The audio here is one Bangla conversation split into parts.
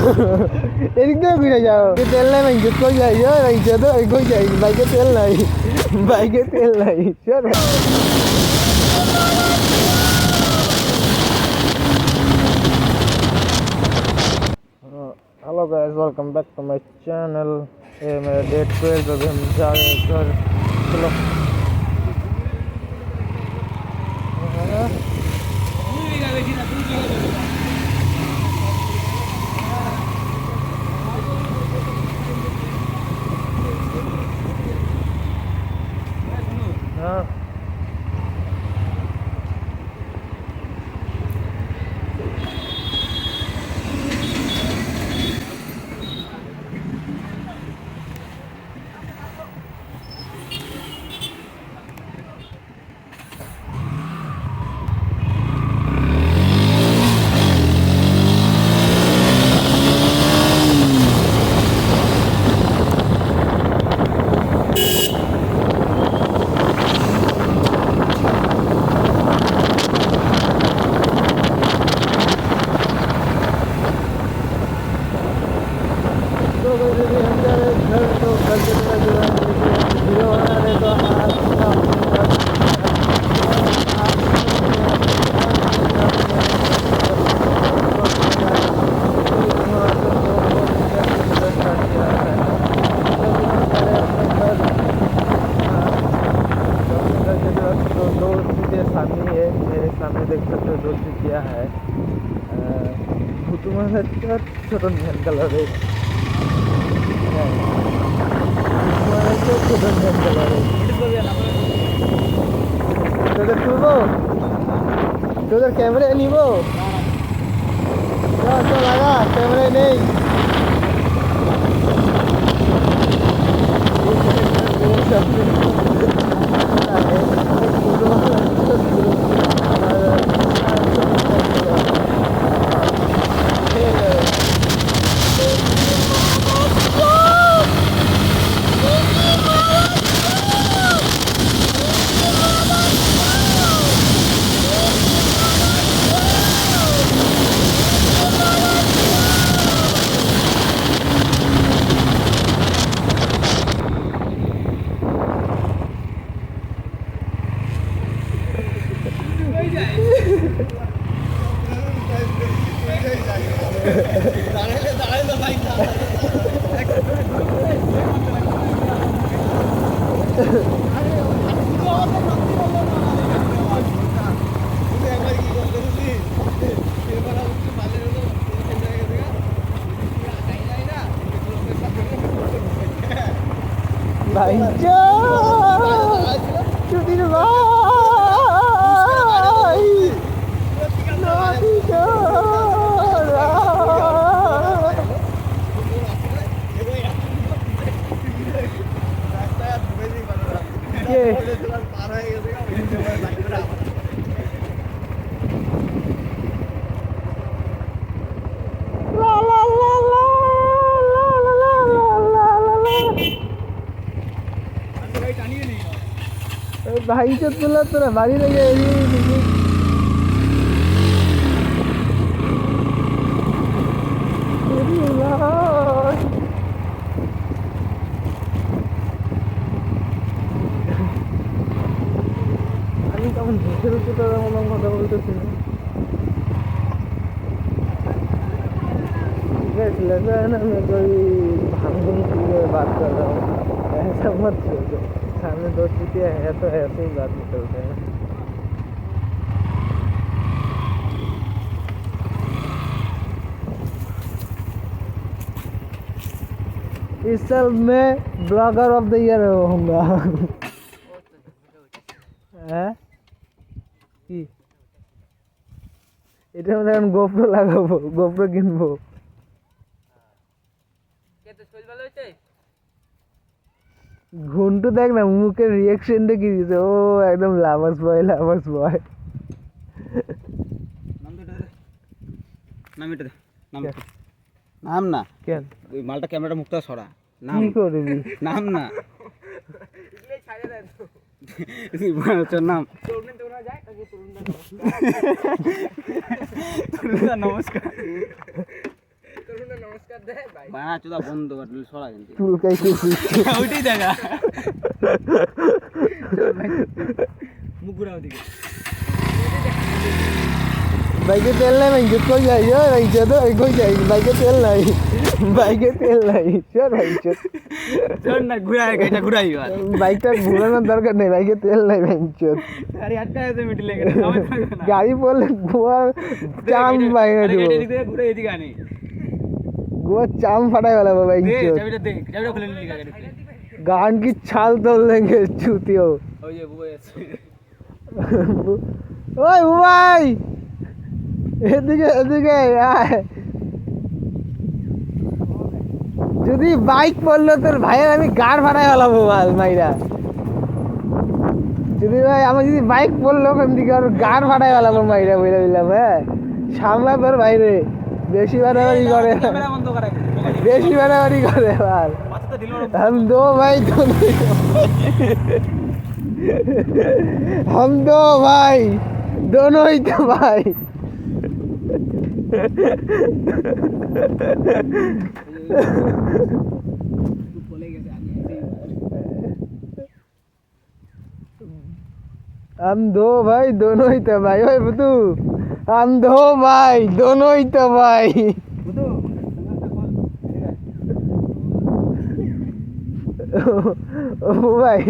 এদিক দিয়ে ঘুরে যাও, তেল নাই ভাই, কই যাই ভাই, তো কই যাই, বাইকে তেল নাই, বাইকে তেল নাই। Hello guys, welcome back to my channel. ये मेरा डेट 12 अभी हम जा रहे हैं घर। चलो हाँ मेरे सामने देख सकते हो, 2 चुकिया है। तुम्हारा छोटो ध्यान कलर है, छोटो ध्यान कलर है। তোদের তুলবো, তোদের ক্যামেরায় নিব, তো লাগা ক্যামেরায় নেই। भाई छुट्टी भाई भाई तो तुला তোরা বাড়ি লেগে আমি কেমন ভেসে রয়েছে তোরা মনে কথা বলতেছি না। लगा है ना, मैं कोई भांगून की बात कर रहा हूँ, ऐसा मत सोचो। सामने 2 चुटिया है तो ऐसे ही बात निकलते हैं। इस साल मैं ब्लॉगर ऑफ द ईयर होऊंगा। কি এটার মধ্যে এখন গোপ্রো লাগাবো, গোপ্রো কিনবো। ঘন্টু দেখ না মুখের রিয়াকশনটা কি দিছে, ও একদম লাভার্স বয়, লাভার্স বয়। নাম না কেন ওই মালটা ক্যামেরাটা মুখটা সরা, নাম কি করবি, নাম না নাম নমস্কার। বানা চোদা বন্ধ কর সরা কিন্তু চুলকাই ওইটাই দেখা মুখ ঘুরাও দিকে বাইকে তেল নাই ভাই কই যাই ভাই তো কই যাই বাইকে তেল নাই চল ভাই চল না ঘুরাই এটা ঘুরাই বাইকটা ঘোরানোর দরকার নেই বাইকে তেল নাই ভাই গাড়ি আটকা আছে মিডিলে গাড়ি পড়লে গোয়ার চাম বাইরে ঘুরে এদিকে আনি গোয়ার চাম ফাটাই গেল ভাই চাবিটা খুলে নিলি গাড়িতে গান কি ছাল তোল দেंगे চুতিও ওই যে বুবাই আছে ওই বুবাই এদিকে আয় যদি বাইক পড়লো তোর ভাইয়ের আমি গাড় ফাটাই ফেলাবো মাইরা যদি ভাই আমার যদি বাইক পড়লো ওখান থেকে আর গাড় ফাটাই ফেলাবো মাইরা বলে দিলাম হ্যাঁ সামলা তোর বাইরে বেশি বাড়াবাড়ি করে এবার हम दो भाई दोनों ही तो भाई हम दो भाई दोनों ही तो भाई ओए बुतू हम दो भाई दोनों ही तो भाई ও ভাই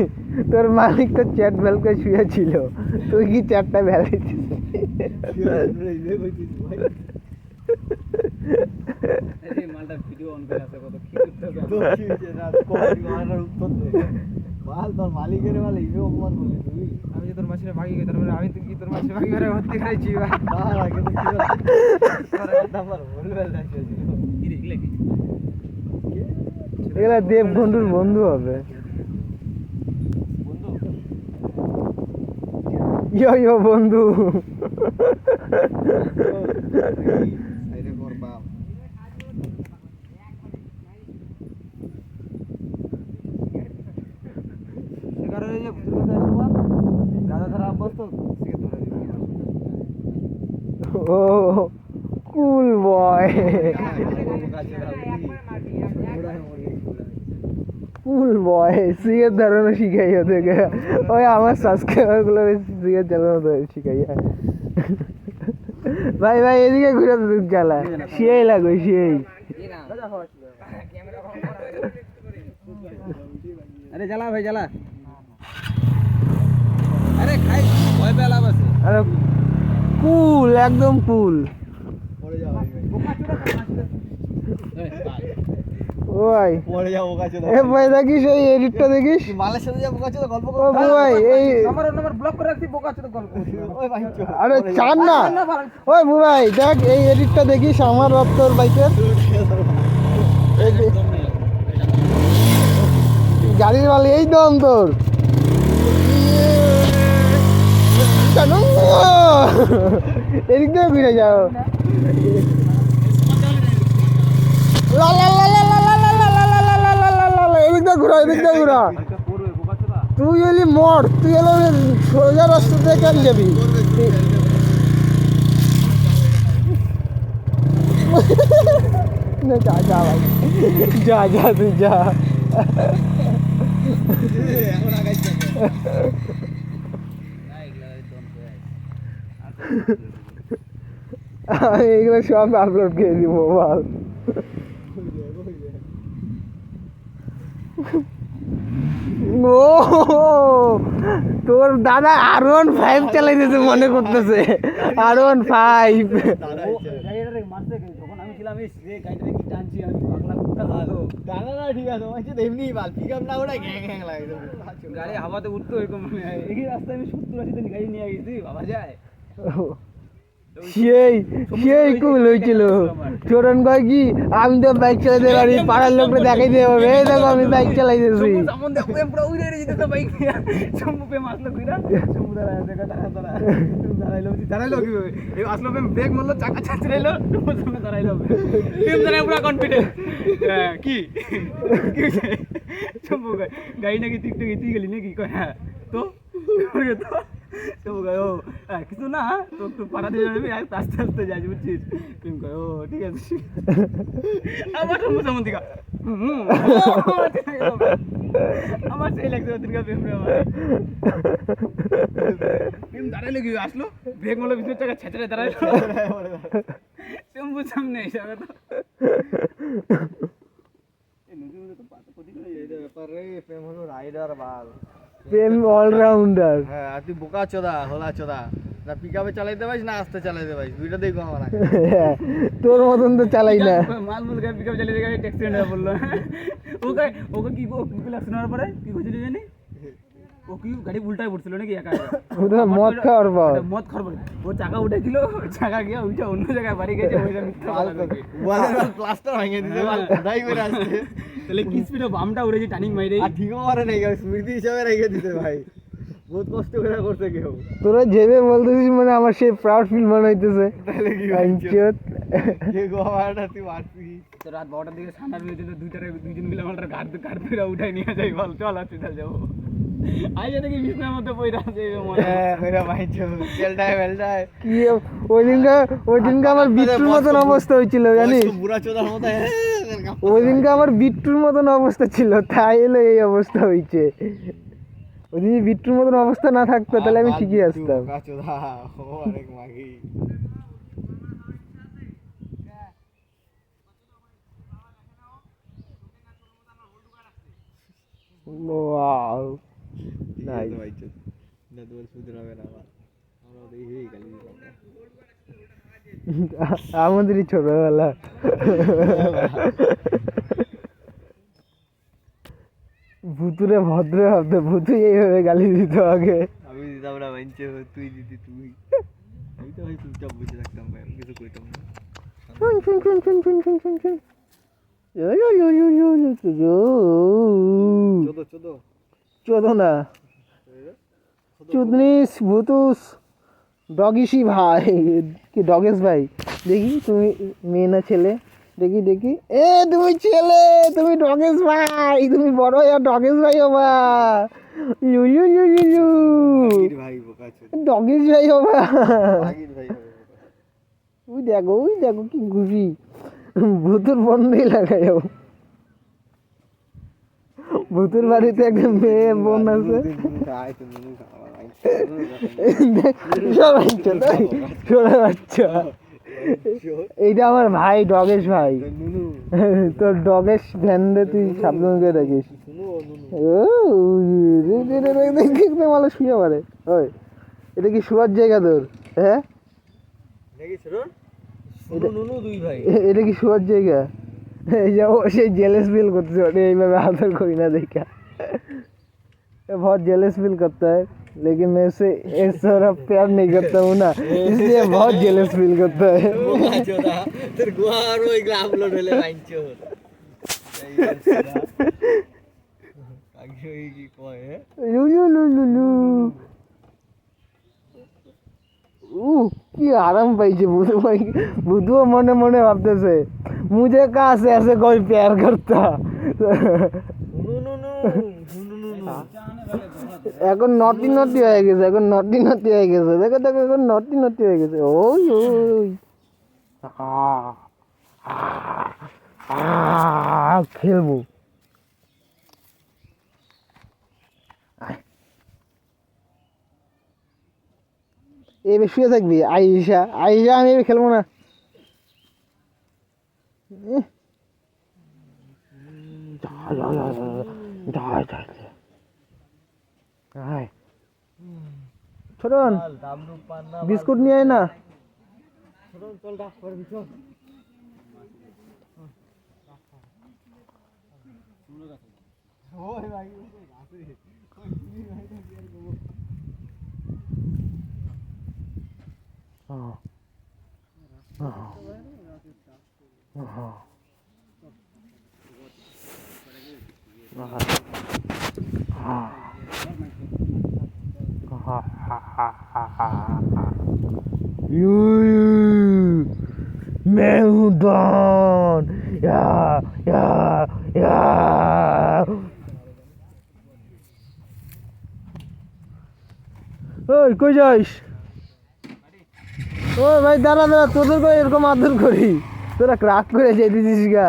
তোর মালিক তো চ্যাট বেলকে শুয়ে ছিল তুই কি চ্যাটটা বেলাইছিস মালটা ভিডিও অন করে আছে কত কি করতে মাল তোর মালিকের মাল ইভে অপমান বলি তুই আমি যে তোর মাসিরে ভাগি গেই তারপরে আমি তো কি তোর মাসিরে ভাগি করে ভর্তি করেছি ভাই আর আগে তো কি করে নাম্বার বলবে না কি রে কি এগুলা দেব বন্ধুর বন্ধু হবে ইয়ো বন্ধু আইরে করবা এগারো যে দাদা ধরা অভ্যস্ত ও কুল বয় কুল বয় সিগারেট ধরানো শিখাই ওদেরকে ওই আমার সাবস্ক্রাইবারগুলো সিগারেট চালানো শিখাই ভাই এদিকে ঘুরে চালা সেই লাগবে সেই আরে জ্বালা ভাই জ্বালা আরে খাই ভয় পেলা বসে আরে কুল একদম কুল পড়ে যাও ভাই ওই পড়ে যাও ওকা চলে এ ভাই দেখিস এই এডিটটা দেখিস মালের সাথে যা বোকা চলে গল্প ও ভাই এই আমার ব্লক করে রাখছি বোকা চলে গল্প ওই ভাই আরে চান না ওই ভাই দেখ এই এডিটটা দেখিস আমার রপ্তর বাইকের গাড়ির মাল এই দম তোর জানো এদিক দিয়ে ঘুরে যাও এদিক দিয়ে ঘুরা তুই এলি মর তুই এলো সোজা রাস্তা থেকে কেন যাবি যা ভাই যা তুই যা আমি এগুলো সব আপলোড করে দিব বল ও তোর দাদা R15 চালাইতেছে মনে করতেছে R15 যখন আমি ছিলাম এই গাড়িটা কি টানছি আমি পাগলা কুত্তা হতো টানা না ঠিক আছে ওই যে এমনি বাল পিকআপ না ওটা গ্যাং লাগে গাড়ি হাওয়াতে উঠতো এরকম এই রাস্তায় আমি 70-80 দিন গাড়ি নিয়ে গেছি বাবা যায় সেই কুল হয়েছিল চোরন কয় কি আমি তো বাইক চালাতে পারি পাড়ার লোকটা দেখাই দিয়ে হবে এই দেখো আমি বাইক চালাইতেছি দাঁড়াইলো কিভাবে আসলো ব্রেক মারলো চাকা চালাইলো দাঁড়াইলো পুরো কনফিডেন্ট কি গাড়ি নাকি তুই গেলি নাকি কয় হ্যাঁ তো তো কয় ও কিছু না তো একটু পাড়া দিয়ে যাবি আস্তে আস্তে যাই বুঝছিস প্রেম কয় ও ঠিক আছে আমার সম্মতি কা আমার সেই লাগছে ওদিনকে প্রেম প্রেম দাঁড়াইলে কি আসলো ব্রেক মারলো ভিতর টাকা ছেঁচড়ে দাঁড়াইলো শম্ভুর সামনে এসে তো প্রেম হলো রাইডার বাল, প্রেম অলরাউন্ডার। হ্যাঁ আর তুই বোকা চোদা হোলা চোদা, না পিক আপে চালাইতে পারিস না আস্তে চালাইতে পারিস, দুইটা দেখবো আমার আগে। তোর মতন তো চালাই না। মাল মুল গাড়ি পিকআপ চালিয়ে গাড়ি ট্যাক্সি হয়ে বললো ওকে ওকে কি শোনার পরে কি বলছিল জানি ও কি গাড়ি উল্টায় পড়ছিল নাকি একা মদ খাওয়ার পর মদ খাওয়ার পরে ও চাকা উঠেছিল চাকা গিয়ে ওইটা অন্য জায়গায় বাড়ি গেছে ওইটা মিথ্যা প্লাস্টার ভেঙে দিতে পারল দাই করে আসছে, তাহলে কি স্পিডে বামটা উড়েছে টার্নিং মাইরে আর ঠিকও মারে নাই স্মৃতি হিসাবে রেখে দিতে ভাই, বহুত কষ্ট করে করছে কেউ। তোরা যেভাবে বলতেছিস মানে আমার সেই প্রাউড ফিল মনে হইতেছে। তাহলে কি আঞ্চত কে গোয়াটা তুই মারবি তো রাত 12টার দিকে ঠান্ডার হয়েছিল দুইজন মিলে আমার ঘাট ধরে উঠাই নিয়ে যাই বল চল হসপিটাল যাবো আইসা দেখি বিছনার মধ্যে পড়ে আছে কি ওই দিনকে আমার বিট্টুর মতন অবস্থা হয়েছিল জানিস, বুড়া চোদার মতো ওই দিনকে আমার বিট্টুর মতন অবস্থা ছিল, তাই এলো এই অবস্থা হয়েছে। ওই দিন বিট্টুর মতন অবস্থা না থাকতো তাহলে আমি ঠিকই আসতাম। চোদা অনেক মাগি। Wow nice. আমাদেরই ছোটবেলা ভুতুরে ভদ্র ভাবতো, ভুতু এইভাবে গালি দিত আগে। আমি দিতাম না মাইনছে, তুই দিদি তুই, আমি তো ভাই চুপচাপ বসে থাকতাম ভাই, আমি কিছু কইতাম না। শুন শুন শুন শুন শুন শুন শুন শুন চোদো না চুদনিস ভুতুস ডগিসি ভাই, কি ডগেশ ভাই, দেখি তুমি মেয়ে না ছেলে, দেখি দেখি এ তুমি ছেলে, তুমি ডগেশ ভাই, তুমি বড় হয়ে ডগেশ ভাই হবা, ভাই বোকা ছিল, ডগেশ ভাই হবা। আগির ভাই হবে। ওই দেখো কি ঘুষি ভূতুর বন্ধই লাগাই, ভূতুর বাড়িতে একটা মেয়ে বোন আছে, এইটা আমার ভাই ডগেশ ভাই, তোর ডগেশ ভ্যান তুই সাবধান করে রাখিস। ভালো শুয়ে পারে, ওই এটা কি শোয়ার জায়গা তোর? হ্যাঁ এটা কি শোয়ার জায়গা? এই যে ও সেই জেলেস ফিল করতেছে, ওটা এইভাবে আদর করি না দেখা, बहुत जेलस फील करता है, लेकिन मैं उससे इस तरह प्यार नहीं करता हूँ ना, इसलिए बहुत जेलस फील करता है। তোর গোয়ার ওই গ্লাভ লোড হলে মাইনছো আগে ওই কি কয় लू लू लू लू लू কি আরাম পাইছে বুধু ভাই, বুধুও মনে মনে ভাবতেছে मुझे कहाँ से ऐसे कोई प्यार करता। এখন নটি নটি হয়ে গেছে, এখন নটি নটি হয়ে গেছে, দেখো দেখো এখন নটি নটি হয়ে গেছে। ওই ওই খেলবো, এবার শুয়ে থাকবি আইসা আইসা, আমি এবার খেলবো না। ছোটন বিস্কুট নিয়ে আয় না। চল ডাক করবি চল। ওই ভাই मैं हूँ डॉन, या या या। ওই কই যাইস? ও ভাই দাঁড়া দাঁড়া, তোদের করে এরকম আদর করি, তোরা রাগ করে যেতেছিস গা?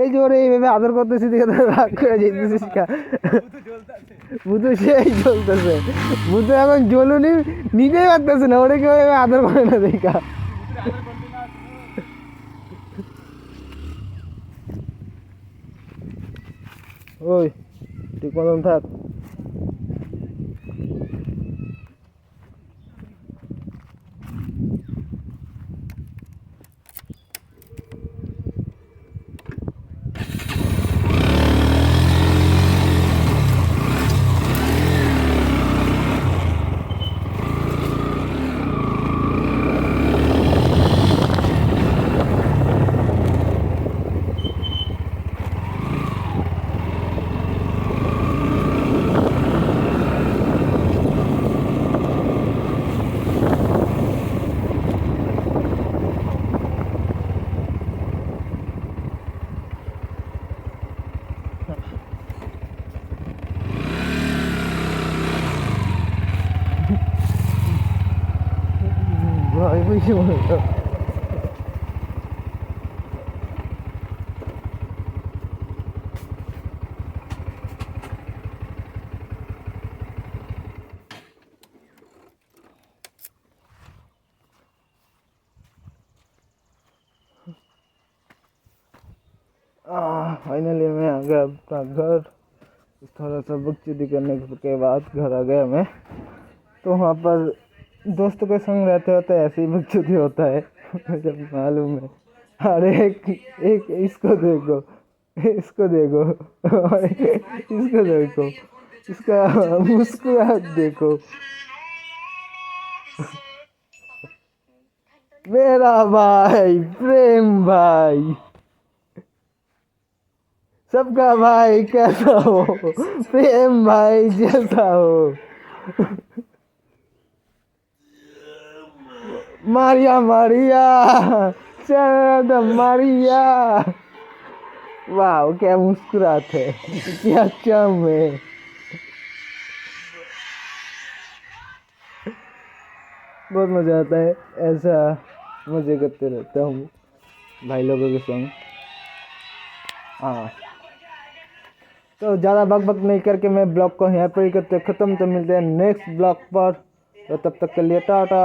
এই যে ওরে এইভাবে আদর করতেছি দেখে তোরা রাগ করে যেতেছিস গা? ভূত সেই জ্বলতেছে, ভূত এখন জ্বলুনি নিজেই পারতেছে না, ওরে কেউ এভাবে আদর করে না দেখা। ওই ঠিক মতন থাক। ভয় বেশি মনে হয়। फाइनली मैं आ गया अपना घर। थोड़ा सा बकचोदी करने के बाद घर आ गया मैं। तो वहाँ पर दोस्तों के संग रहते होते ऐसे ही बकचोदी होता है जब मालूम है। अरे एक इसको देखो, इसको देखो, इसको देखो, इसका मुस्कुराहट देखो। मेरा भाई प्रेम भाई, सबका भाई कैसा हो, प्रेम भाई जैसा हो। मारिया मारिया चैन मारिया। वाह क्या मुस्कुराते है, क्या चम है। बहुत मजा आता है, ऐसा मजे करते रहता हूँ भाई लोगों के संग। हाँ तो ज़्यादा बक बक नहीं करके मैं ब्लॉग को यहाँ पर ही करते ख़त्म। तो मिलते हैं नेक्स्ट ब्लॉग पर, तो तब तक के लिए टाटा।